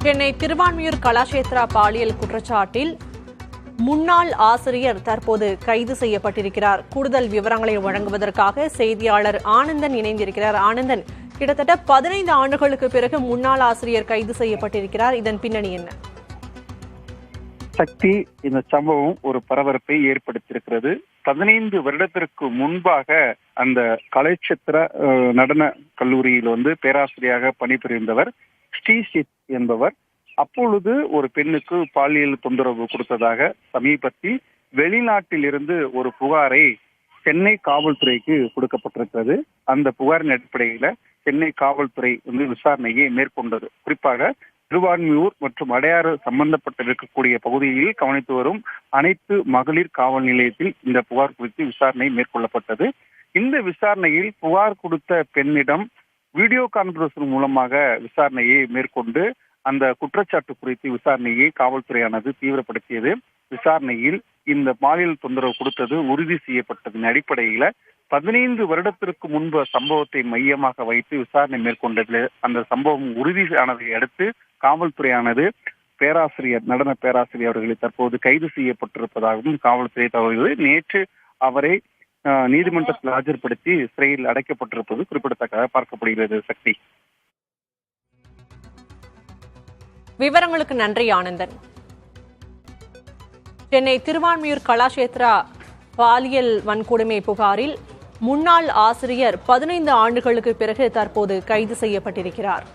சென்னை திருவான்மியூர் கலாஷேத்ரா பாலியல் குற்றச்சாட்டில் முன்னாள் ஆசிரியர் தற்போது கைது செய்யப்பட்டிருக்கிறார். கூடுதல் விவரங்களை வழங்குவதற்காக செய்தியாளர் ஆனந்தன் இணைந்திருக்கிறார். ஆனந்தன், கிட்டத்தட்ட 15 ஆண்டுகளுக்கு பிறகு முன்னாள் ஆசிரியர் கைது செய்யப்பட்டிருக்கிறார். இதன் பின்னணி என்ன? சக்தி, இந்த சம்பவம் ஒரு பரபரப்பை ஏற்படுத்தியிருக்கிறது. 15 வருடத்திற்கு முன்பாக அந்த கலாஷேத்ர நடன கல்லூரியில் பேராசிரியராக பணிபுரிந்தவர் ஸ்ரீசித் என்பவர் அப்பொழுது ஒரு பெண்ணுக்கு பாலியல் தொந்தரவு கொடுத்ததாக சமீபத்தில் வெளிநாட்டில் இருந்து ஒரு புகாரை சென்னை காவல்துறைக்கு கொடுக்கப்பட்டிருக்கிறது. அந்த புகாரின் அடிப்படையில சென்னை காவல்துறை விசாரணையை மேற்கொண்டது. குறிப்பாக திருவான்மியூர் மற்றும் அடையாறு சம்பந்தப்பட்டு இருக்கக்கூடிய பகுதியில் கவனித்து வரும் அனைத்து மகளிர் காவல் நிலையத்தில் இந்த புகார் குறித்து விசாரணை மேற்கொள்ளப்பட்டது. இந்த விசாரணையில் புகார் கொடுத்த பெண்ணிடம் வீடியோ கான்பரன்ஸ் மூலமாக விசாரணையை மேற்கொண்டு அந்த குற்றச்சாட்டு குறித்து விசாரணையை காவல்துறையானது தீவிரப்படுத்தியது. விசாரணையில் இந்த பாலியல் தொந்தரவு கொடுத்தது உறுதி செய்யப்பட்டதன் அடிப்படையில 15 வருடத்திற்கு முன்பு சம்பவத்தை மையமாக வைத்து விசாரணை மேற்கொண்டது. அந்த சம்பவம் உறுதியானதை அடுத்து காவல்துறையானது நடன பேராசிரியர் அவர்களை தற்போது கைது செய்யப்பட்டிருப்பதாகவும் காவல்துறை தகவல்கள். நேற்று அவரை நீதிமன்றத்தில் ஆஜர்படுத்தி சிறையில் அடைக்கப்பட்டிருப்பது குறிப்பிடத்தக்கதாக பார்க்கப்படுகிறது. சக்தி, விவரங்களுக்கு நன்றி ஆனந்தன். சென்னை திருவான்மியூர் கலாஷேத்ரா பாலியல் வன்கொடுமை புகாரில் முன்னாள் ஆசிரியர் 15 ஆண்டுகளுக்கு பிறகு தற்போது கைது செய்யப்பட்டிருக்கிறார்.